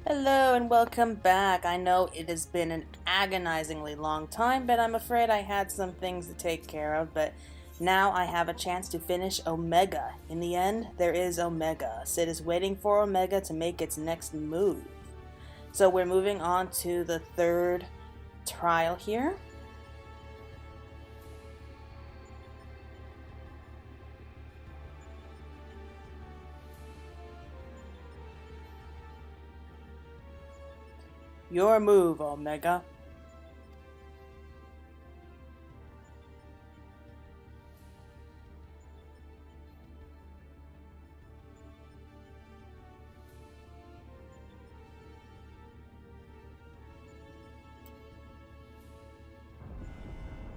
Hello and welcome back. I know it has been an agonizingly long time, but I'm afraid I had some things to take care of, but now I have a chance to finish Omega. In the end, there is Omega. Sid is waiting for Omega to make its next move. So we're moving on to the third trial here. Your move, Omega.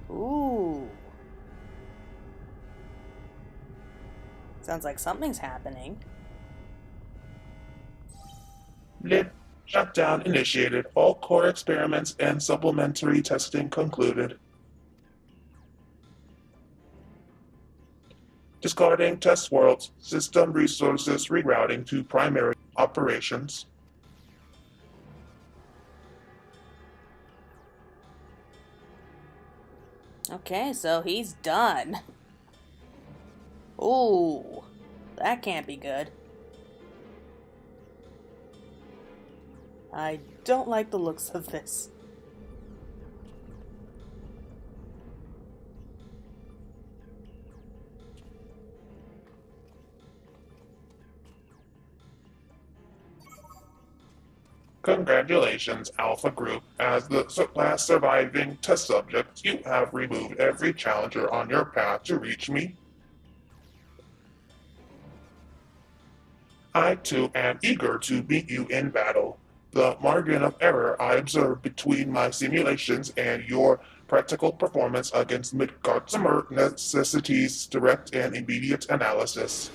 Ooh. Sounds like something's happening. Lid shutdown initiated. All core experiments and supplementary testing concluded. Discarding test worlds, system resources rerouting to primary operations. Okay, so he's done. Ooh. That can't be good. I don't like the looks of this. Congratulations, Alpha Group. As the last surviving test subject, you have removed every challenger on your path to reach me. I too am eager to meet you in battle. The margin of error I observe between my simulations and your practical performance against Midgard's necessitates direct and immediate analysis.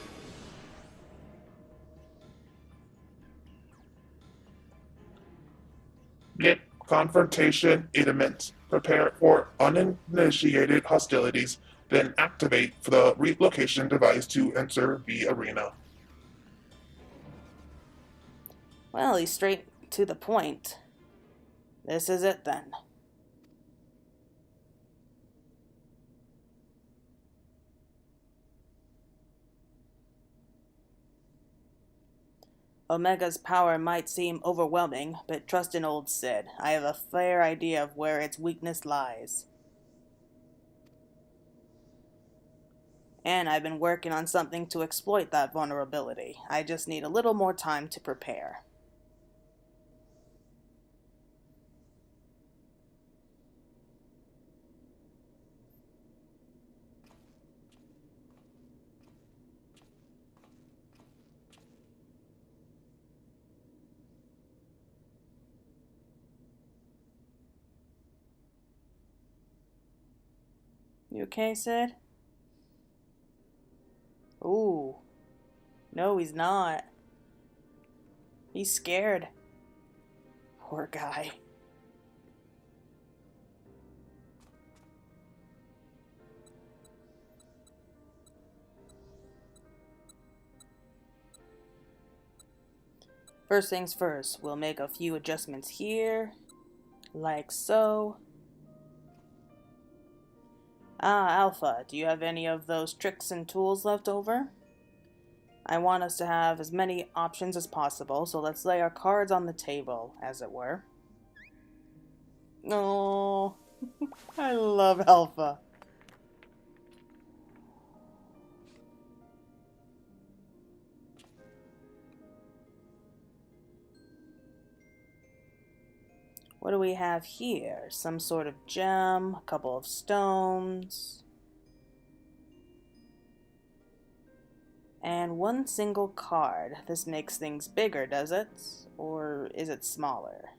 Get confrontation imminent. Prepare for uninitiated hostilities, then activate the relocation device to enter the arena. Well, he's straight to the point. This is it then. Omega's power might seem overwhelming, but trust in old Sid. I have a fair idea of where its weakness lies. And I've been working on something to exploit that vulnerability. I just need a little more time to prepare. You okay, Sid? Ooh. No, he's not. He's scared. Poor guy. First things first, we'll make a few adjustments here, like so. Ah, Alpha, do you have any of those tricks and tools left over? I want us to have as many options as possible, so let's lay our cards on the table, as it were. Oh, I love Alpha. What do we have here? Some sort of gem, a couple of stones, and one single card. This makes things bigger, does it? Or is it smaller?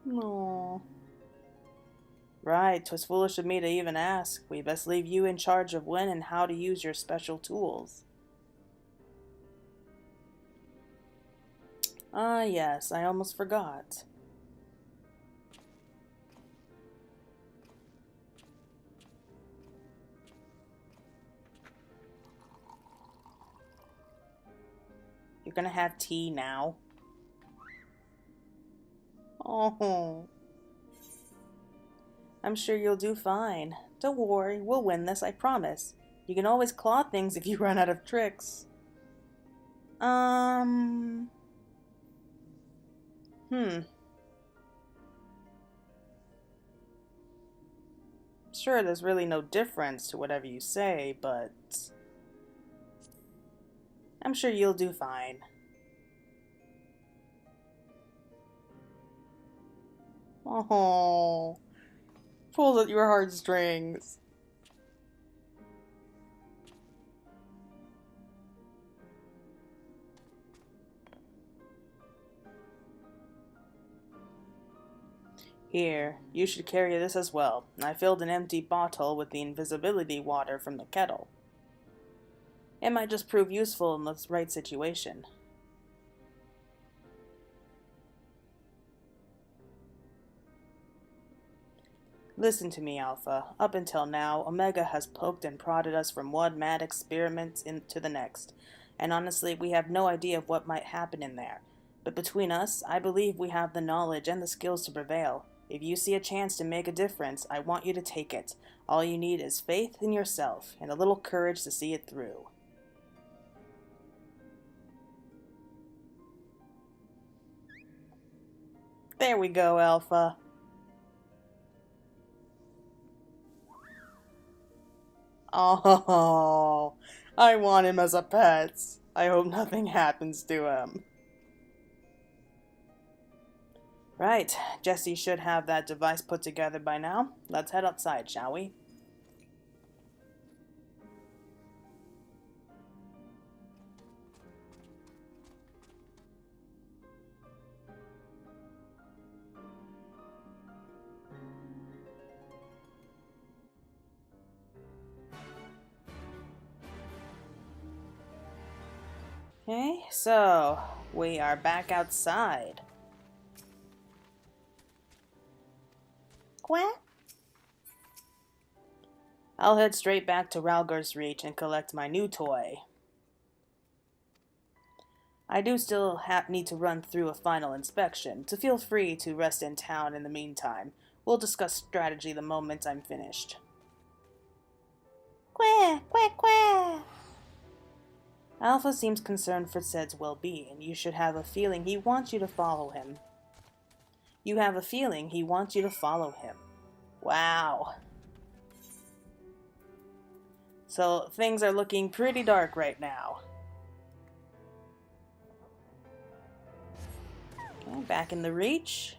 No. Right, 'twas foolish of me to even ask. We best leave you in charge of when and how to use your special tools. Ah, yes, I almost forgot. gonna have tea now? Oh, I'm sure you'll do fine. Don't worry, we'll win this, I promise. You can always claw things if you run out of tricks. Sure, there's really no difference to whatever you say, but I'm sure you'll do fine. Oh, pulls at your heartstrings. Here, you should carry this as well. I filled an empty bottle with the invisibility water from the kettle. It might just prove useful in the right situation. Listen to me, Alpha. Up until now, Omega has poked and prodded us from one mad experiment into the next, and honestly, we have no idea of what might happen in there. But between us, I believe we have the knowledge and the skills to prevail. If you see a chance to make a difference, I want you to take it. All you need is faith in yourself and a little courage to see it through. There we go, Alpha. Oh, I want him as a pet. I hope nothing happens to him. Right, Jesse should have that device put together by now. Let's head outside, shall we? Okay, so we are back outside. Quack. I'll head straight back to Ralgar's Reach and collect my new toy. I do still need to run through a final inspection, so feel free to rest in town in the meantime. We'll discuss strategy the moment I'm finished. Quack, quack, quack. Alpha seems concerned for Ced's well-being. You should have a feeling he wants you to follow him. You have a feeling he wants you to follow him. Wow. So things are looking pretty dark right now. Okay, back in the Reach.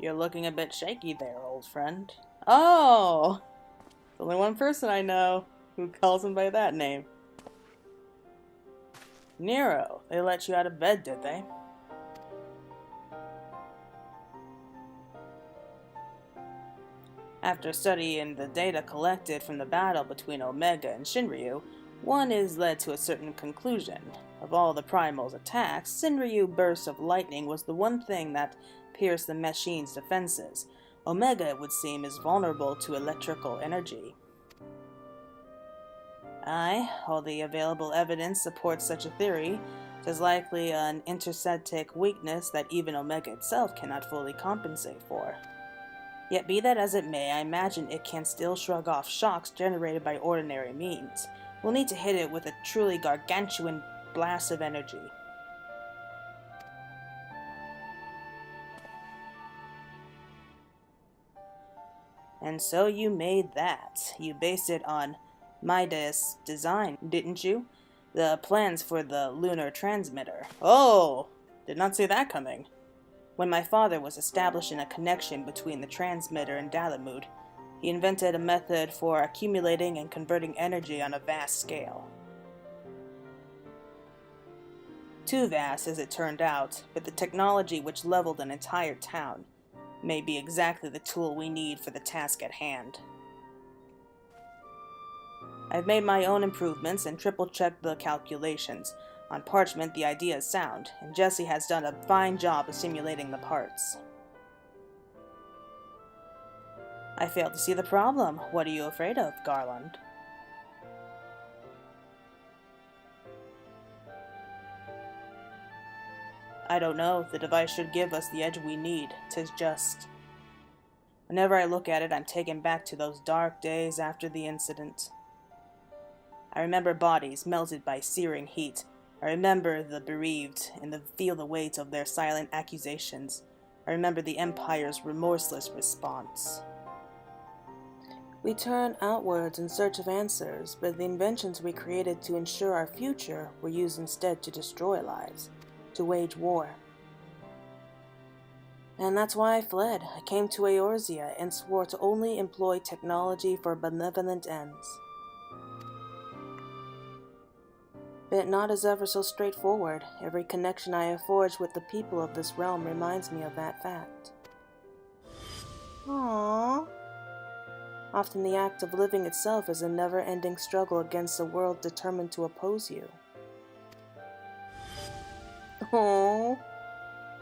You're looking a bit shaky there, old friend. Oh! There's only one person I know who calls him by that name. Nero. They let you out of bed, did they? After studying the data collected from the battle between Omega and Shinryu, one is led to a certain conclusion. Of all the Primal's attacks, Shinryu's burst of lightning was the one thing that pierced the machine's defenses. Omega, it would seem, is vulnerable to electrical energy. Aye, all the available evidence supports such a theory. It is likely an intersectic weakness that even Omega itself cannot fully compensate for. Yet be that as it may, I imagine it can still shrug off shocks generated by ordinary means. We'll need to hit it with a truly gargantuan blast of energy. And so you made that. You based it on Midas' design, didn't you? The plans for the lunar transmitter. Oh, did not see that coming. When my father was establishing a connection between the transmitter and Dalamud, he invented a method for accumulating and converting energy on a vast scale. Too vast, as it turned out, but the technology which leveled an entire town may be exactly the tool we need for the task at hand. I've made my own improvements and triple-checked the calculations. On parchment, the idea is sound, and Jesse has done a fine job of simulating the parts. I fail to see the problem. What are you afraid of, Garland? I don't know. The device should give us the edge we need. 'Tis just... Whenever I look at it, I'm taken back to those dark days after the incident. I remember bodies melted by searing heat. I remember the bereaved and feel the weight of their silent accusations. I remember the Empire's remorseless response. We turn outwards in search of answers, but the inventions we created to ensure our future were used instead to destroy lives, to wage war. And that's why I fled. I came to Eorzea and swore to only employ technology for benevolent ends. But not as ever so straightforward. Every connection I have forged with the people of this realm reminds me of that fact. Aww. Often the act of living itself is a never-ending struggle against a world determined to oppose you. Aww.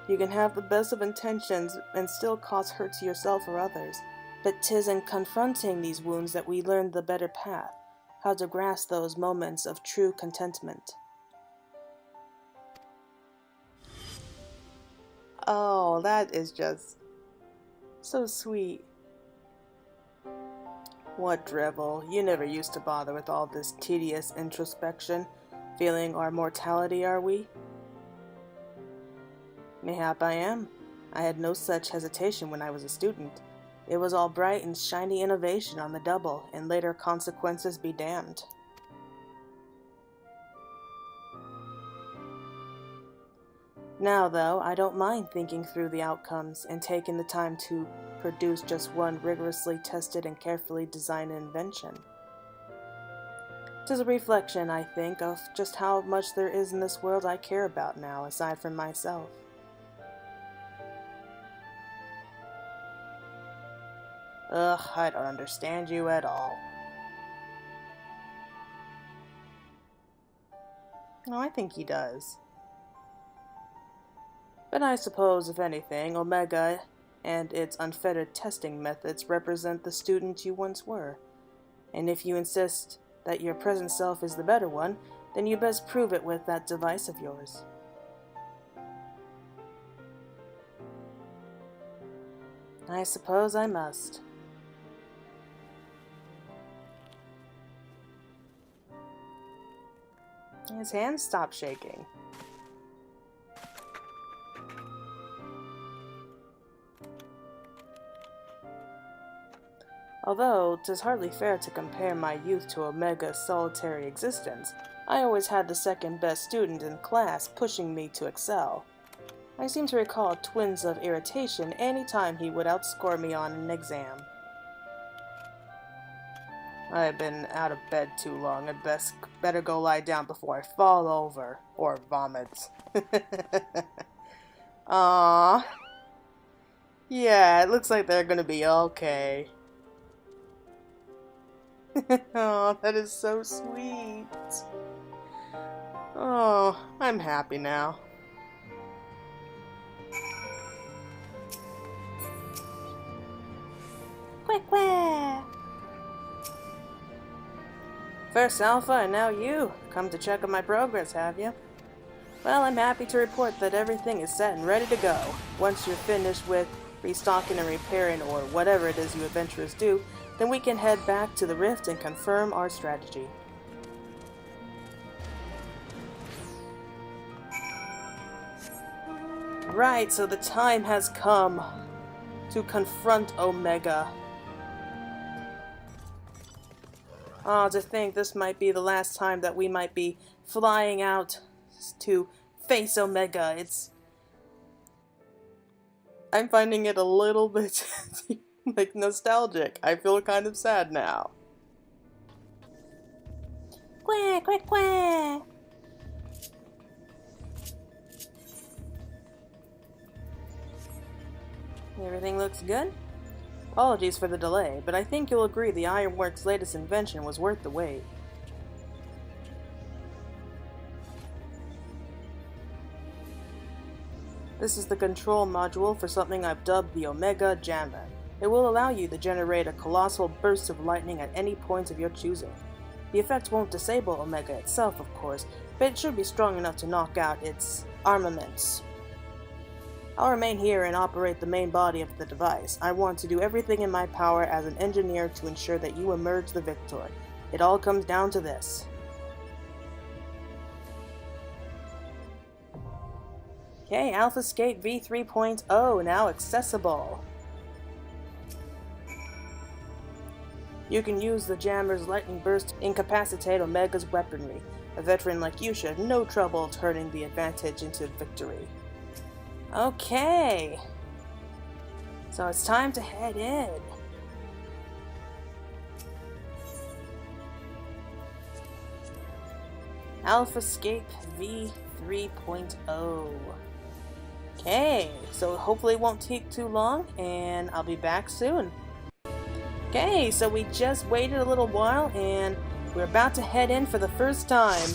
You can have the best of intentions and still cause hurt to yourself or others, but 'tis in confronting these wounds that we learn the better path, how to grasp those moments of true contentment. Oh, that is just so sweet. What drivel. You never used to bother with all this tedious introspection, feeling our mortality, are we? Mayhap I am. I had no such hesitation when I was a student. It was all bright and shiny innovation on the double, and later consequences be damned. Now, though, I don't mind thinking through the outcomes and taking the time to produce just one rigorously tested and carefully designed invention. 'Tis a reflection, I think, of just how much there is in this world I care about now, aside from myself. Ugh, I don't understand you at all. No, I think he does. But I suppose, if anything, Omega and its unfettered testing methods represent the student you once were. And if you insist that your present self is the better one, then you best prove it with that device of yours. I suppose I must. His hands stopped shaking. Although 'tis hardly fair to compare my youth to Omega's solitary existence, I always had the second best student in class pushing me to excel. I seem to recall twins of irritation any time he would outscore me on an exam. I've been out of bed too long. I'd better go lie down before I fall over or vomit. Aww. Yeah, it looks like they're gonna be okay. Oh, that is so sweet. Oh, I'm happy now. Quack quack! First Alpha and now you. Come to check on my progress, have you? Well, I'm happy to report that everything is set and ready to go. Once you're finished with restocking and repairing or whatever it is you adventurers do, then we can head back to the Rift and confirm our strategy. Right, so the time has come to confront Omega. Oh, to think this might be the last time that we might be flying out to face Omega. I'm finding it a little bit like nostalgic. I feel kind of sad now. Quack, quack, quack. Everything looks good? Apologies for the delay, but I think you'll agree the Ironworks' latest invention was worth the wait. This is the control module for something I've dubbed the Omega Jammer. It will allow you to generate a colossal burst of lightning at any point of your choosing. The effect won't disable Omega itself, of course, but it should be strong enough to knock out its armaments. I'll remain here and operate the main body of the device. I want to do everything in my power as an engineer to ensure that you emerge the victor. It all comes down to this. Okay, Alphascape V3.0 now accessible. You can use the Jammer's lightning burst to incapacitate Omega's weaponry. A veteran like you should have no trouble turning the advantage into victory. Okay, so it's time to head in. Alphascape V3.0. Okay, so hopefully it won't take too long, and I'll be back soon. Okay, so we just waited a little while, and we're about to head in for the first time.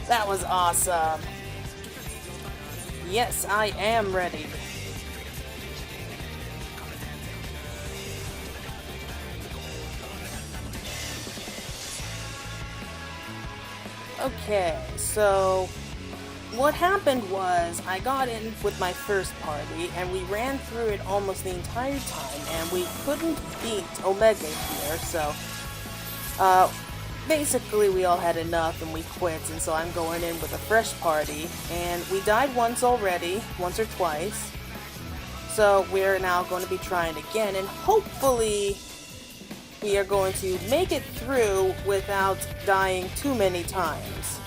That was awesome. Yes, I am ready. Okay, so what happened was I got in with my first party and we ran through it almost the entire time and we couldn't beat Omega here, so basically we all had enough and we quit, and so I'm going in with a fresh party, and we died once already, once or twice, so we're now going to be trying again, and hopefully we are going to make it through without dying too many times.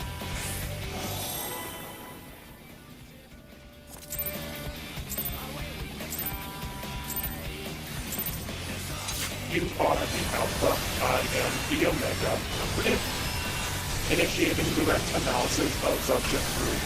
You are the Alpha, I am the Omega. Initiating direct analysis of subject group.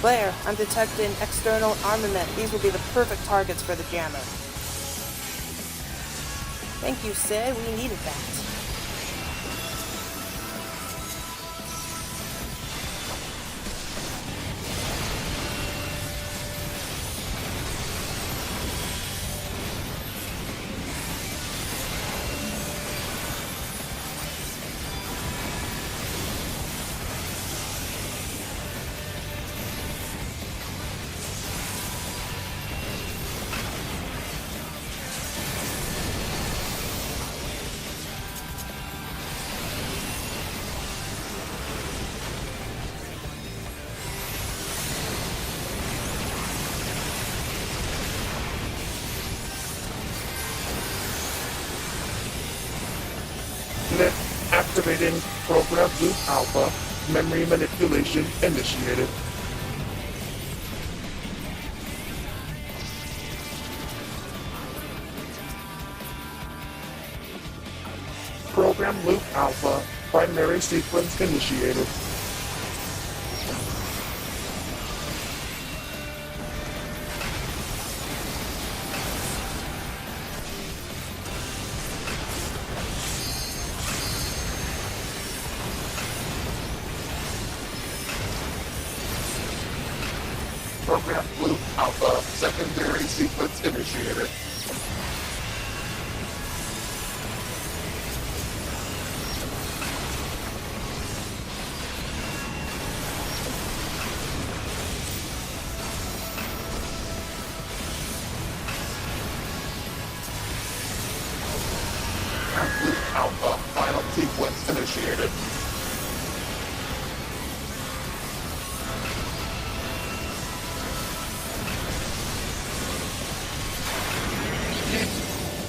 Claire, I'm detecting external armament. These will be the perfect targets for the jammer. Thank you, Sid. We needed that. Activating Program Loop Alpha. Memory manipulation initiated. Program Loop Alpha. Primary sequence initiated. Program Loop Alpha. Secondary sequence initiated. Loop Alpha. Final sequence initiated.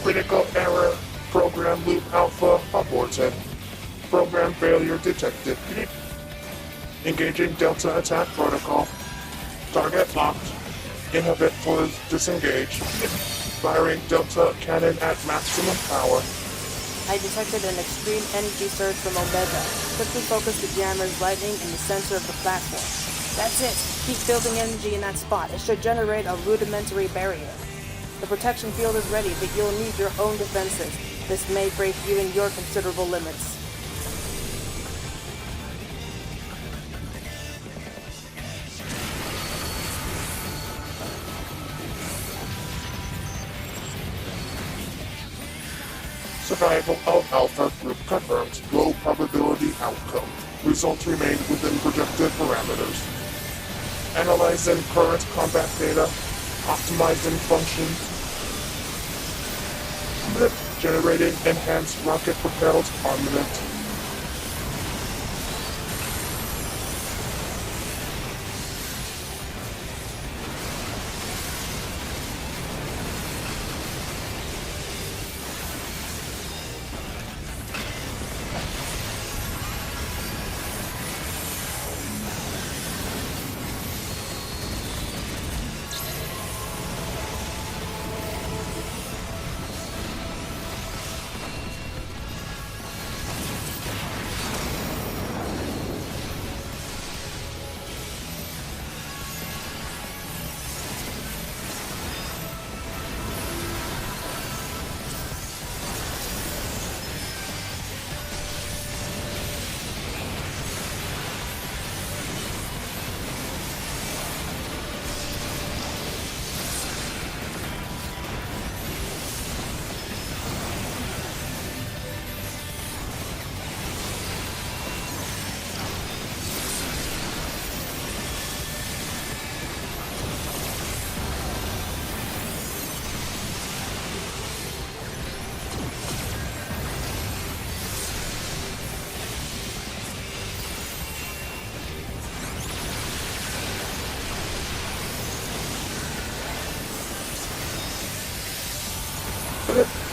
Critical error. Program Loop Alpha aborted. Program failure detected. Engaging Delta attack protocol. Target locked. Inhibitors disengaged. Firing Delta cannon at maximum power. I detected an extreme energy surge from Omega. Quickly focus the jammer's lightning in the center of the platform. That's it. Keep building energy in that spot. It should generate a rudimentary barrier. The protection field is ready, but you'll need your own defenses. This may break even your considerable limits. Survival of Alpha Group confirmed. Low probability outcome. Results remain within projected parameters. Analyzing current combat data. Optimizing functions. Generating enhanced rocket-propelled armament.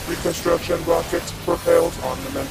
Reconstruction rocket propelled armament.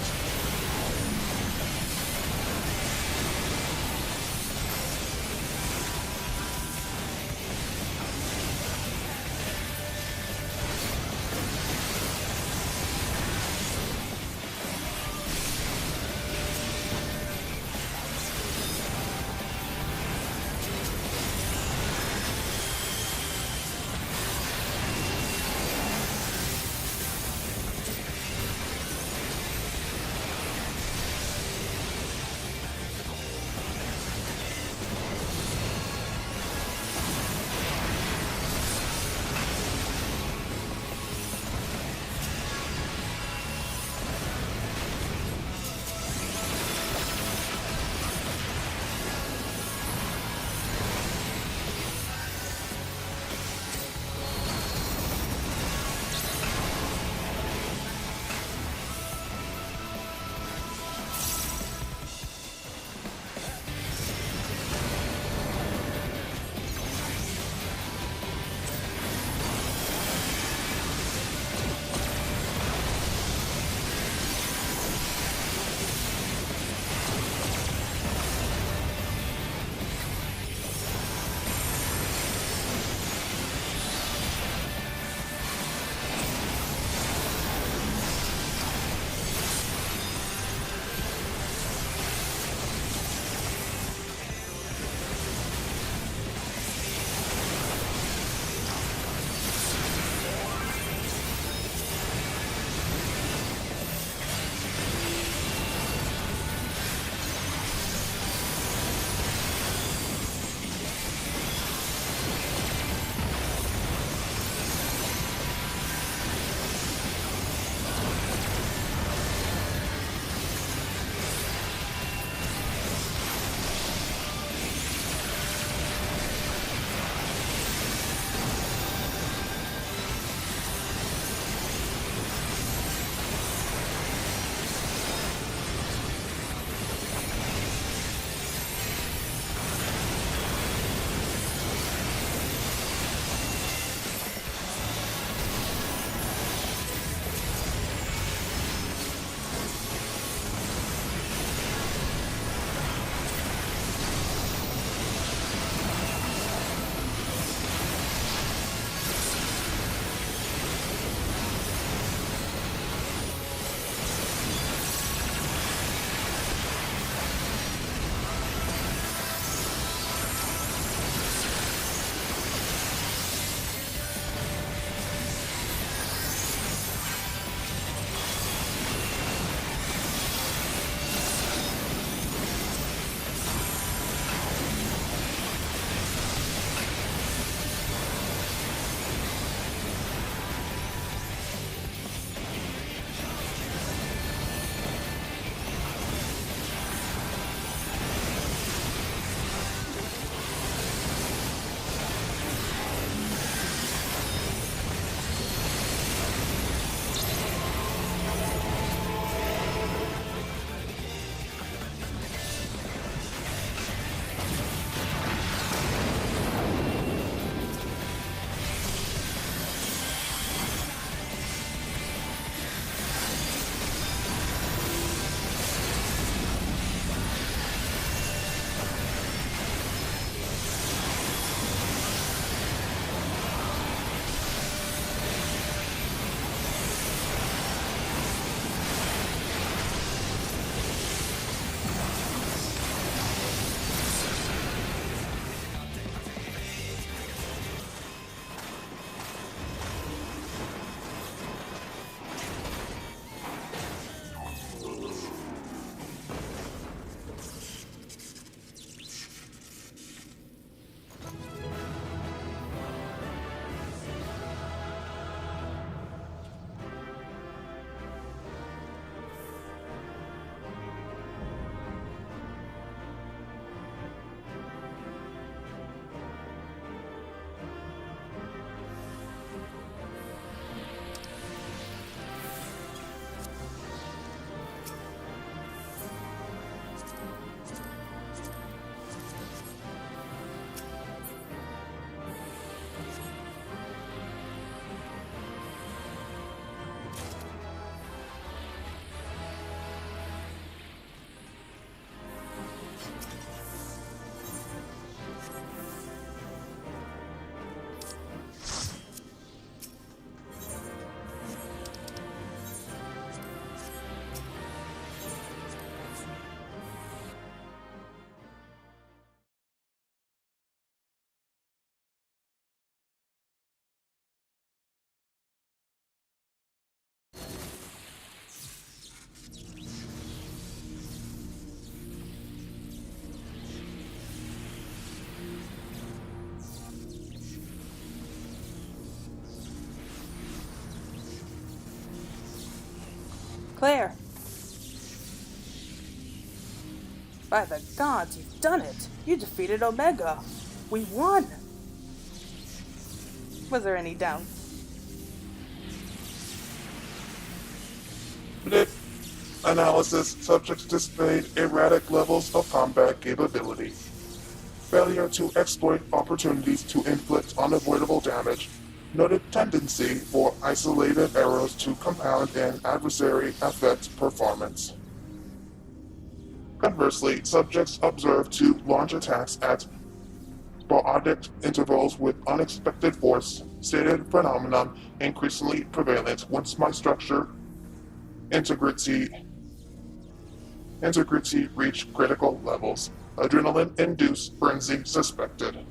Claire! By the gods, you've done it! You defeated Omega! We won! Was there any doubt? Blip. Analysis. Subjects displayed erratic levels of combat capability. Failure to exploit opportunities to inflict unavoidable damage. Noted tendency for isolated arrows to compound an adversary affect performance. Conversely, subjects observed to launch attacks at sporadic intervals with unexpected force. Stated phenomenon increasingly prevalent once my structure integrity reached critical levels. Adrenaline-induced frenzy suspected.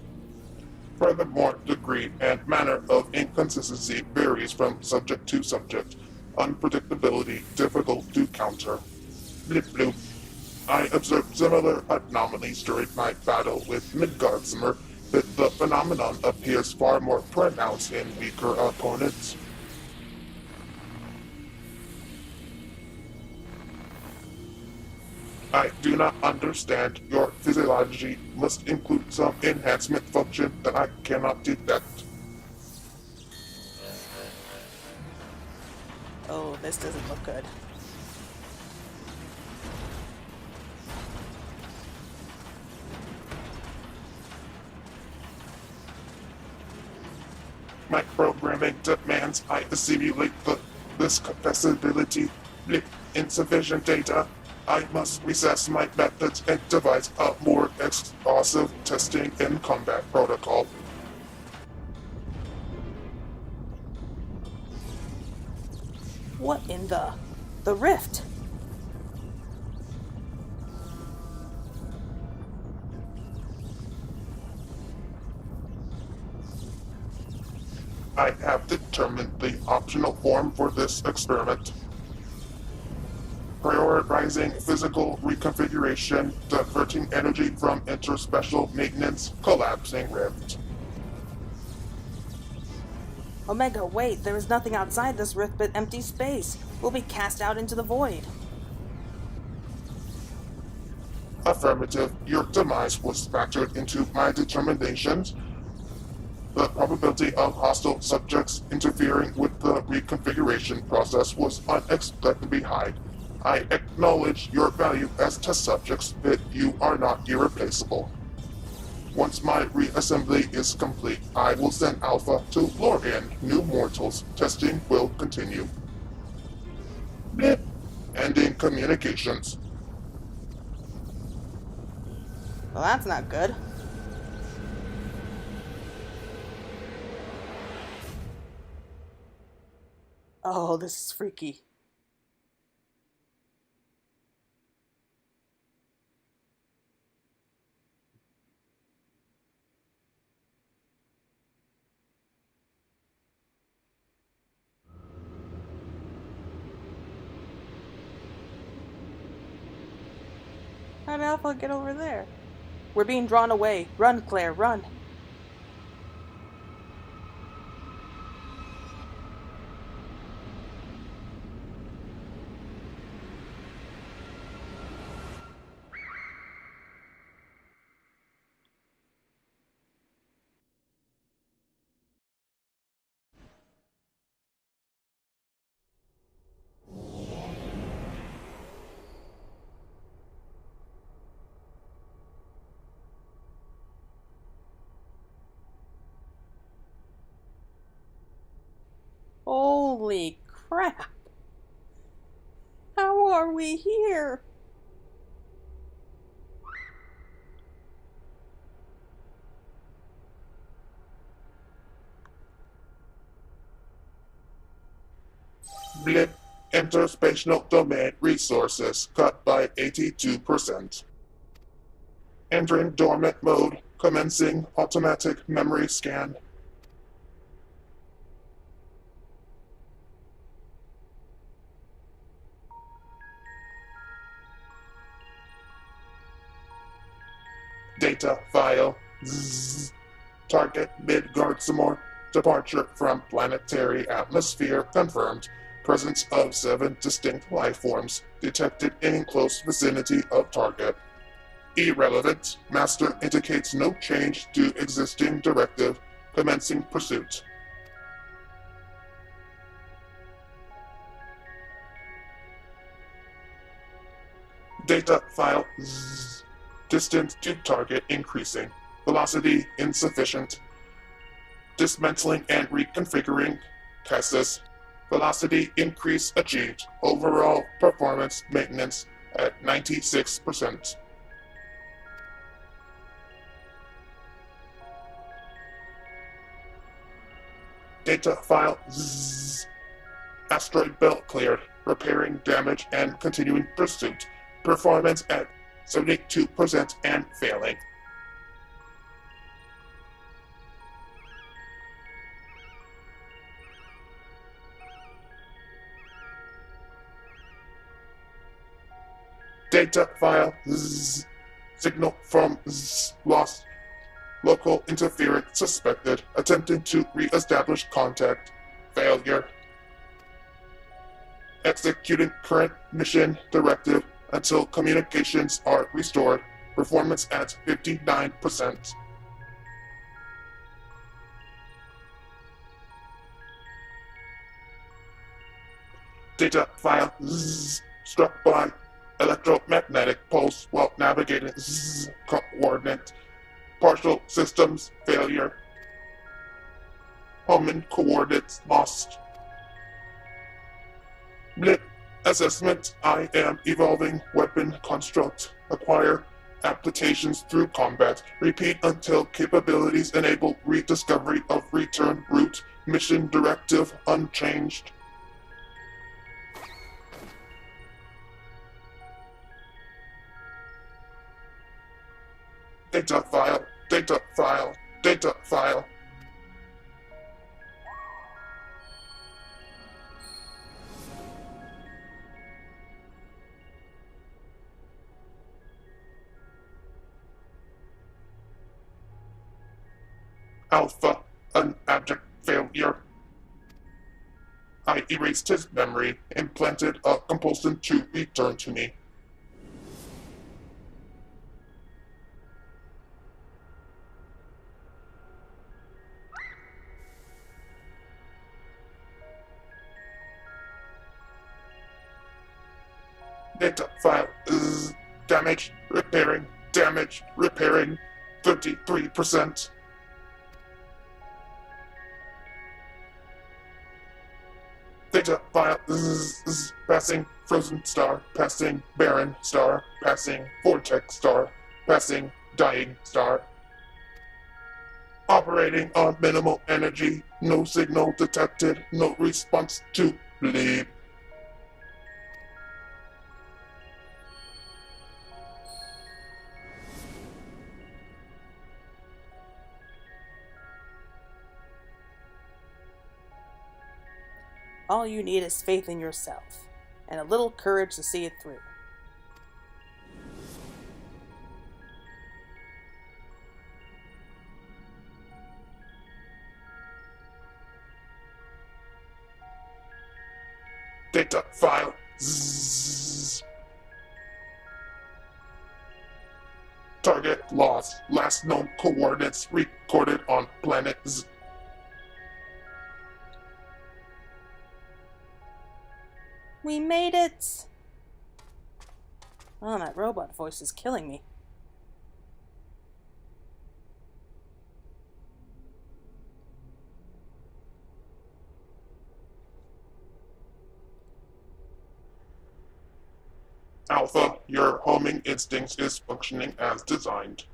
Furthermore, degree and manner of inconsistency varies from subject to subject. Unpredictability difficult to counter. Blip bloop. I observed similar anomalies during my battle with Midgardsimmer, but the phenomenon appears far more pronounced in weaker opponents. I do not understand. Your physiology must include some enhancement function that I cannot detect. Oh, this doesn't look good. My programming demands I simulate this capacity. Blip. Insufficient data. I must recess my methods and devise a more exhaustive testing and combat protocol. What in the rift? I have determined the optional form for this experiment. Prioritizing physical reconfiguration, diverting energy from interspecial maintenance, collapsing rift. Omega, wait, there is nothing outside this rift but empty space. We'll be cast out into the void. Affirmative, your demise was factored into my determinations. The probability of hostile subjects interfering with the reconfiguration process was unexpectedly high. I acknowledge your value as test subjects, but you are not irreplaceable. Once my reassembly is complete, I will send Alpha to lure in new mortals. Testing will continue. Blip. Ending communications. Well, that's not good. Oh, this is freaky. How'd Alpha get over there? We're being drawn away. Run, Claire, run. Holy crap! How are we here? Blip. Interspatial domain resources cut by 82%. Entering dormant mode. Commencing automatic memory scan. Data file. Zzz. Target Midgardsimmer. Departure from planetary atmosphere confirmed. Presence of 7 distinct life forms detected in close vicinity of target. Irrelevant. Master indicates no change to existing directive. Commencing pursuit. Data file Z. Distance to target increasing. Velocity insufficient. Dismantling and reconfiguring. Casus. Velocity increase achieved. Overall performance maintenance at 96%. Data file Z. Asteroid belt cleared. Repairing damage and continuing pursuit. Performance at 72% and failing. Data file Z. Signal from Z. Lost. Local interference suspected. Attempting to re-establish contact. Failure. Executing current mission directive until communications are restored. Performance at 59%. Data file Z. Struck by electromagnetic pulse while navigating Z coordinate. Partial systems failure. Homing coordinates lost. Blip assessment. I am evolving weapon construct. Acquire applications through combat. Repeat until capabilities enable rediscovery of return route. Mission directive unchanged. Data file, data file, data file. Alpha, an abject failure. I erased his memory, implanted a compulsion to return to me. Data file is damage, repairing, 33%. Data file is passing frozen star, passing barren star, passing vortex star, passing dying star. Operating on minimal energy, no signal detected, no response to bleed. All you need is faith in yourself, and a little courage to see it through. Data file Z. Target lost. Last known coordinates recorded on planet Z. We made it! Oh, that robot voice is killing me. Alpha, your homing instincts is functioning as designed.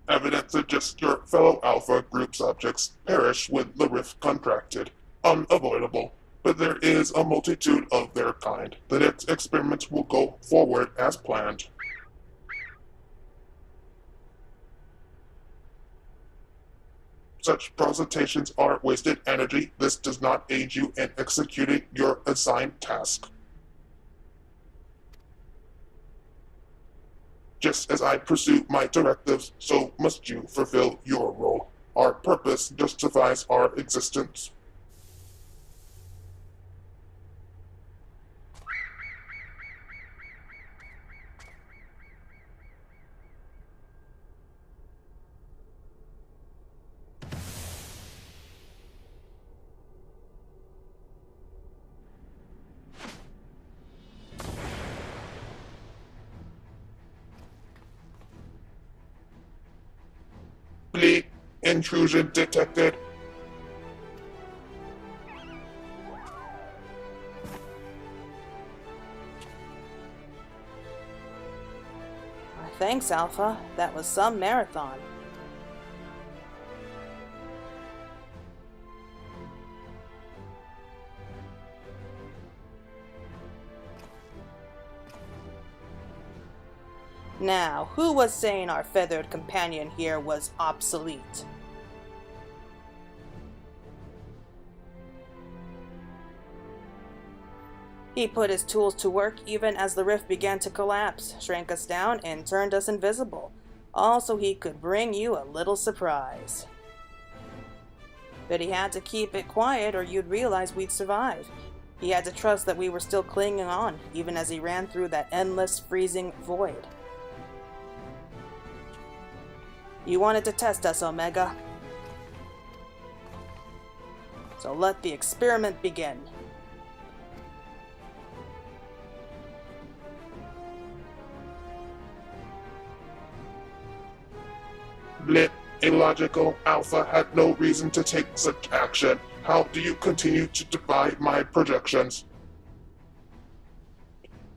Evidence suggests your fellow Alpha group subjects perish with the rift contracted. Unavoidable. But there is a multitude of their kind. The next experiments will go forward as planned. Such presentations are wasted energy. This does not aid you in executing your assigned task. Just as I pursue my directives, so must you fulfill your role. Our purpose justifies our existence. Bleep. Intrusion detected. Thanks, Alpha. That was some marathon. Now, who was saying our feathered companion here was obsolete? He put his tools to work even as the rift began to collapse, shrank us down, and turned us invisible, all so he could bring you a little surprise. But he had to keep it quiet or you'd realize we'd survive. He had to trust that we were still clinging on, even as he ran through that endless, freezing void. You wanted to test us, Omega. So let the experiment begin. Blip. Illogical. Alpha had no reason to take such action. How do you continue to defy my projections?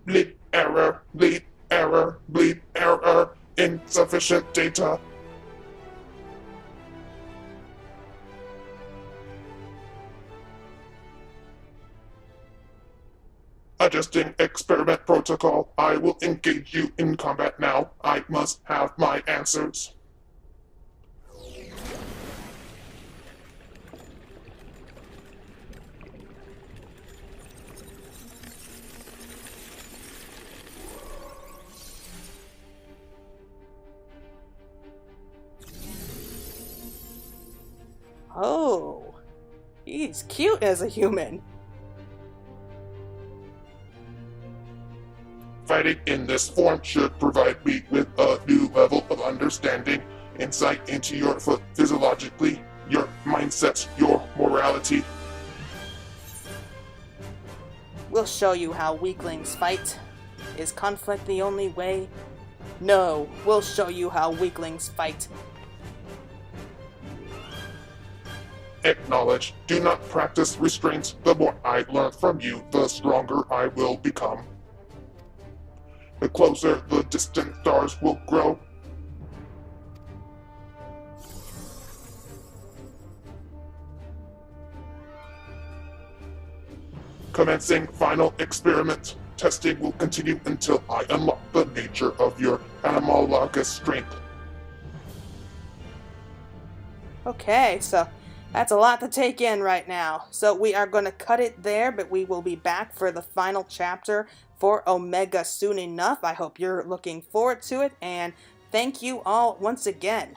Bleep error. Bleep error. Bleep error. Insufficient data. Adjusting experiment protocol. I will engage you in combat now. I must have my answers. Oh, he's cute as a human. Fighting in this form should provide me with a new level of understanding, insight into your physiologically, your mindset, your morality. We'll show you how weaklings fight. Is conflict the only way? No, we'll show you how weaklings fight. Acknowledge. Do not practice restraint. The more I learn from you, the stronger I will become. The closer the distant stars will grow. Commencing final experiment. Testing will continue until I unlock the nature of your animalogous strength. Okay, so that's a lot to take in right now. So we are going to cut it there, but we will be back for the final chapter for Omega soon enough. I hope you're looking forward to it, and thank you all once again.